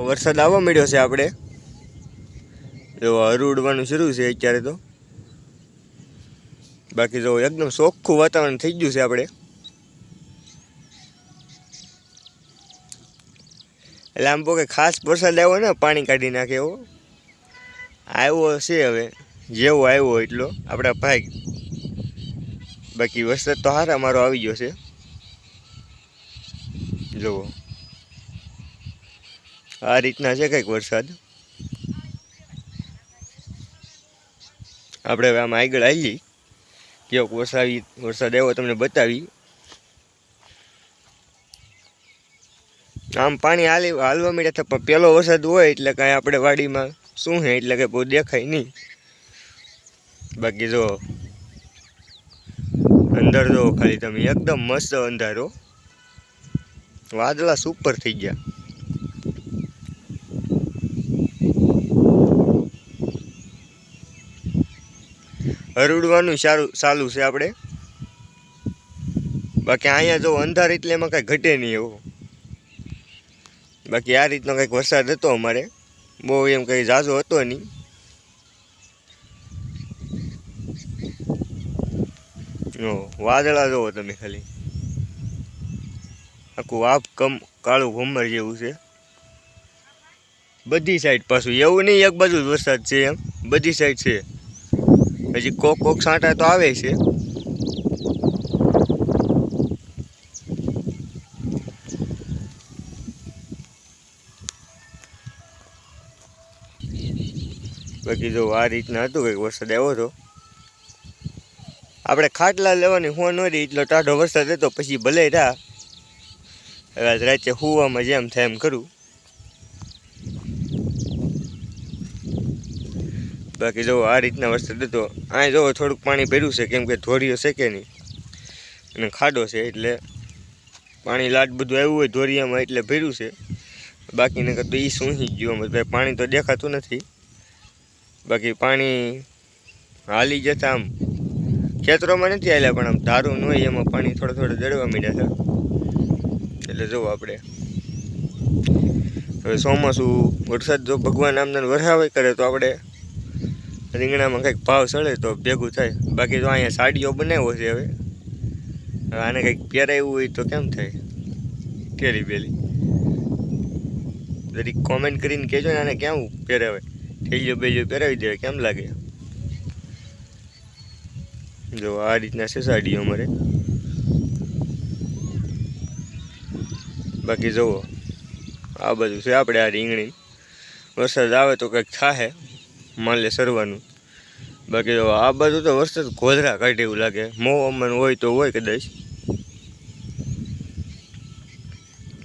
વરસાદ આવવા મળ્યો છે આપણે જો હરું ઉડવાનું શરૂ છે અત્યારે તો બાકી જો એકદમ ચોખ્ખું વાતાવરણ થઈ ગયું છે આપણે એટલે આમ કે ખાસ વરસાદ આવ્યો ને પાણી કાઢી નાખે એવો આવ્યો છે હવે જેવો આવ્યો એટલો આપણા ભાઈ બાકી વરસાદ તો હારા મારો આવી ગયો છે જુઓ આ રીતના છે કંઈક વરસાદ આપણે હવે આમ આગળ આવી કેવો વરસાદ આવ્યો તમને બતાવી આમ પાણી હાલવા મળ્યા હતા પણ પહેલો વરસાદ હોય એટલે કાંઈ આપણે વાડીમાં શું છે એટલે કે બહુ દેખાય નહીં બાકી જો અંદર જો ખાલી તમે એકદમ મસ્ત અંધારો વાદળા સુપર થઈ ગયા હરુડવાનું ચાલુ છે આપણે બાકી અહીંયા જો અંધાર એટલે એમાં કાંઈ ઘટે નહીં એવું બાકી આ રીતનો કંઈક વરસાદ હતો અમારે બહુ એમ કંઈ ઝાઝો હતો નહીં વાદળા જુઓ તમે ખાલી આખું આપ કાળું ભમર જેવું છે બધી સાઈડ પાછું એવું નહીં એક બાજુ જ વરસાદ છે એમ બધી સાઈડ છે હજી કોક છાંટા તો આવે છે બાકી જો આ રીતના હતું કંઈક વરસાદ આવ્યો હતો આપણે ખાટલા લેવાની હું ન રહી એટલો ટાઢો વરસાદ હતો પછી ભલે રહ્યા હવે રાતે હુવામાં જેમ થાય એમ કરું બાકી જો આ રીતના વરસાદ હતો અહીં જો થોડુંક પાણી ભર્યું છે કેમ કે ધોરીઓ છે કે નહીં અને ખાડો છે એટલે પાણી લાટ બધું આવ્યું હોય ધોરિયામાં એટલે ભર્યું છે બાકીને તો એ સૂંઘી ગયું ભાઈ પાણી તો દેખાતું નથી બાકી પાણી હાલી જતા આમ ખેતરોમાં નથી હાલ્યા પણ આમ ધારું ન હોય એમાં પાણી થોડા દળવા માંડ્યા છે એટલે જુઓ આપણે હવે ચોમાસું વરસાદ જો ભગવાન આમને વરસાવે કરે તો આપણે રીંગણામાં કંઈક ભાવ સળે તો ભેગું થાય બાકી તો અહીંયા સાડીઓ બનાવ્યો છે હવે આને કંઈક પહેરાવ્યું હોય તો કેમ થાય કેરી બેલી જરીક કોમેન્ટ કરીને કહેજો ને આને કેમ પહેરાવે ઠેલીઓ બેલીઓ પહેરાવી દેવાય કેમ લાગે જો આ રીતના છે સાડીઓ અમારે બાકી જુઓ આ બધું છે આપણે આ રીંગણી વરસાદ આવે તો કંઈક થાહે માલે સરવાનું બાકી જો આ બધું તો વરસાદ ગોધરા કાઢે એવું લાગે મોહમ્મદ હોય તો હોય કદાચ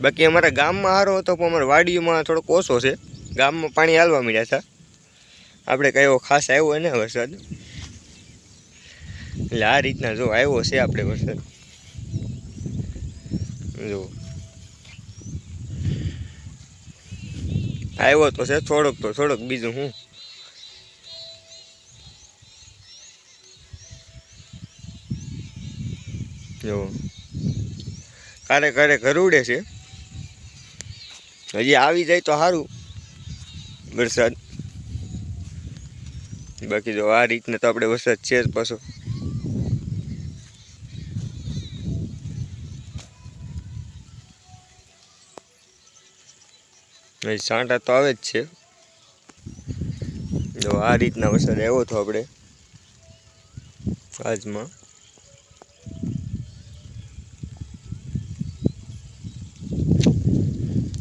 બાકી અમારા ગામમાં સારો હતો પણ અમારા વાડીઓમાં થોડોક ઓછો છે ગામમાં પાણી હાલવા મળ્યા હતા આપણે કઈ એવો ખાસ આવ્યો ને વરસાદ એટલે આ રીતના જો આવ્યો છે આપણે વરસાદ જો આવ્યો તો છે થોડોક બીજું હું જો કારે ઘરુડે છે હજી આવી જાય તો સારું વરસાદ બાકી જો આ રીતના તો આપણે વરસાદ છે જ પાછો છાંટા તો આવે જ છે જો આ રીતના વરસાદ આવ્યો હતો આપણે આજમાં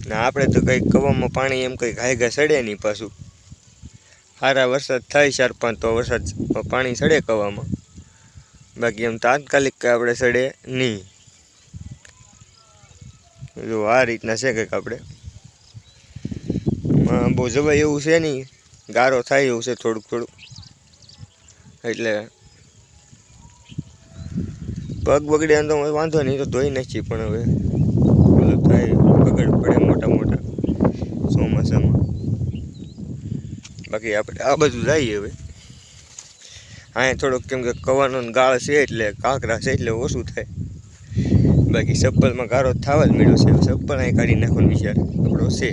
ને આપણે તો કંઈક કવામાં પાણી એમ કંઈક હાઈગા સડે નહીં પાછું સારા વરસાદ થાય 4-5 તો વરસાદ પાણી સડે કવામાં બાકી એમ તાત્કાલિક કંઈ આપણે સડે નહીં જો આ રીતના છે કંઈક આપણે બહુ જવાય એવું છે નહીં ગારો થાય એવું છે થોડુંક એટલે પગ બગડે તો વાંધો નહીં તો ધોઈ નાખીએ પણ હવે બધું થાય બગડ પડે મોટા ચોમાસામાં બાકી આપણે આ બધું જઈએ હવે અહીંયા થોડોક કેમ કે કવાનો ગાળ છે એટલે કાંકરા છે એટલે ઓછું થાય બાકી ચપ્પલમાં ગારો થવા જ મળ્યો છે ચપ્પલ અહીં કાઢી નાખવાનો વિચાર આપણો છે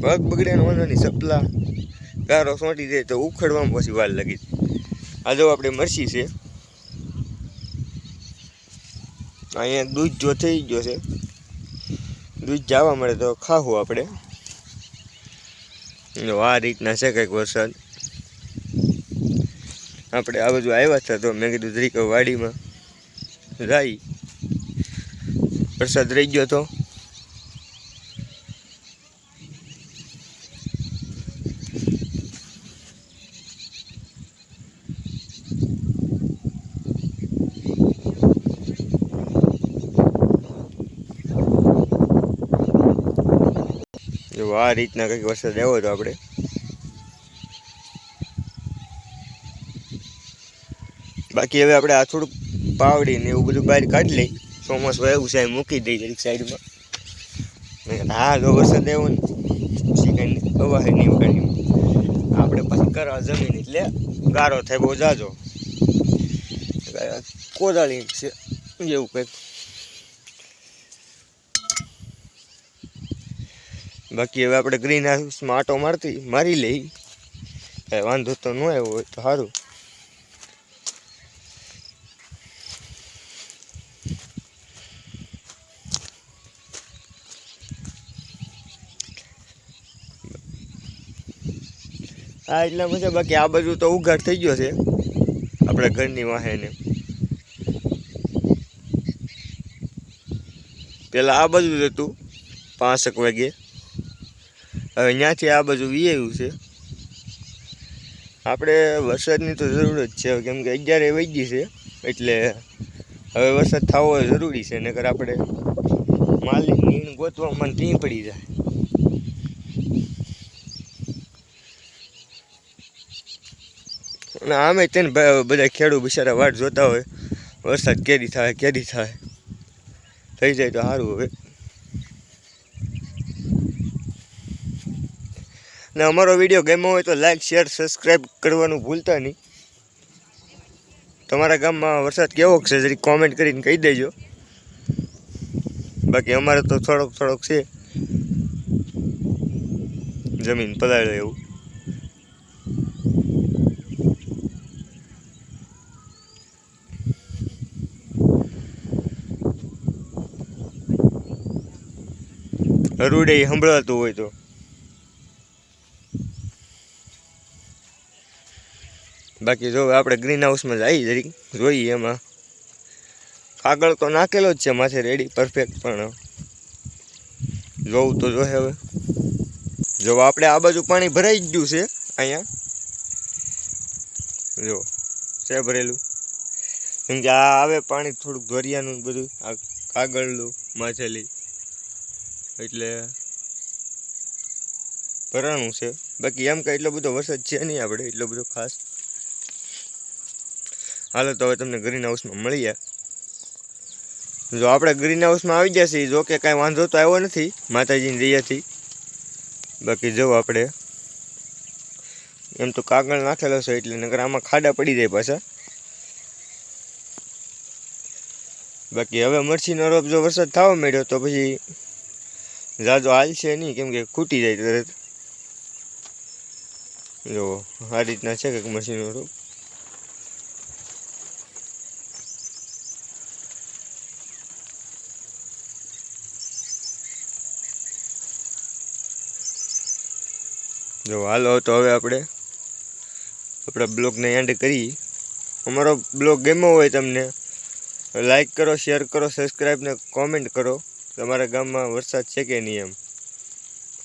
પગ બગડ્યાનો વાંધો નહીં, સપલા ગારો સોંટી જાય તો ઉખડવામાં પછી વાર લાગી. આ જો આપણે મરસી છે, અહીંયા દૂધ જો થઈ ગયો છે, દૂધ જવા મળે તો ખાવું આપણે. આ રીતના છે કંઈક વરસાદ. આપણે આ બાજુ આવ્યા હતા તો મેં કીધું જરીક વાડીમાં જાય, વરસાદ રહી ગયો તો. આ રીતના કંઈક વરસાદ આવ્યો હતો આપણે. બાકી હવે આપણે આ થોડુંક પાવડી ને એવું બધું બહાર કાઢી લઈ. ચોમાસું આવ્યું છે, મૂકી દઈ જરીક સાઈડમાં. હા જો વરસાદ આવ્યો ને પછી કંઈ હવા નહીં કાઢી આપણે પછી કરવા જમીન એટલે ગારો થાય બહુ જાજો. કોદાળી છે એવું કંઈક. બાકી હવે આપણે ગ્રીન હાઉસમાં આટો મારી લઈ, કાંઈ વાંધો તો ન આવ્યો હોય તો સારું. હા એટલા મજા. બાકી આ બાજુ તો ઉઘાડ થઈ ગયો છે આપણા ઘરની વાહે ને. પેલા આ બાજુ જ હતું 5 વાગે, હવે ત્યાંથી આ બાજુ વીઆયું છે. આપણે વરસાદની તો જરૂર જ છે, કેમ કે 11 વાગી છે એટલે હવે વરસાદ થવો જરૂરી છે, નકર આપણે માલની નીણ ગોતવામાં ટી પડી જાય. અને આમે તેને બધા ખેડૂત બિચારા વાટ જોતા હોય વરસાદ કેદી થાય થઈ જાય તો સારું. હવે ને અમારો વિડીયો ગમ્યો હોય તો લાઈક શેર સબસ્ક્રાઈબ કરવાનું ભૂલતા નહીં. તમારા ગામમાં વરસાદ કેવો છે જરી કોમેન્ટ કરીને કહી દેજો. બાકી અમારે તો થોડોક છે, જમીન પલાળે એવું. રૂડે સંભળાતું હોય તો. બાકી જો આપણે ગ્રીન હાઉસમાં જઈએ જરીક જોઈએ. એમાં કાગળ તો નાખેલો જ છે માથે રેડી પરફેક્ટ, પણ જોવું તો જોઈએ. હવે જો આપણે આ બાજુ પાણી ભરાઈ જ ગયું છે, અહીંયા જો છે ભરેલું. કેમ કે આ આવે પાણી થોડુંક ધોરિયાનું બધું આ કાગળનું માથેલી એટલે ભરાણું છે. બાકી એમ કાંઈ એટલો બધો વરસાદ છે નહીં આપણે એટલો બધો ખાસ. હાલો તો હવે તમને ગ્રીન હાઉસમાં મળીએ. જો આપણે ગ્રીન હાઉસમાં આવી ગયા છીએ, જો કે કાંઈ વાંધો તો આવ્યો નથી માતાજીની દયાથી. બાકી જો આપણે એમ તો કાગળ નાખેલો છે એટલે નકર આમાં ખાડા પડી જાય પાછા. બાકી હવે મરચીનો રોપ જો વરસાદ થવા માંડ્યો તો પછી જાજો હાલશે નહીં, કેમ કે ખૂટી જાય તરત. જો આ રીતના છે કંઈક મરચીનો રોપ. જો હાલો તો હવે આપણે આપણા બ્લોગને એન્ડ કરી. અમારો બ્લોગ ગમ્યો હોય તમને લાઈક કરો, શેર કરો, સબસ્ક્રાઈબ ને કોમેન્ટ કરો. તમારા ગામમાં વરસાદ છે કે નહીં એમ.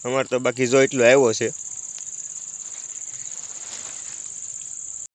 અમારે તો બાકી જો એટલો આવ્યો છે.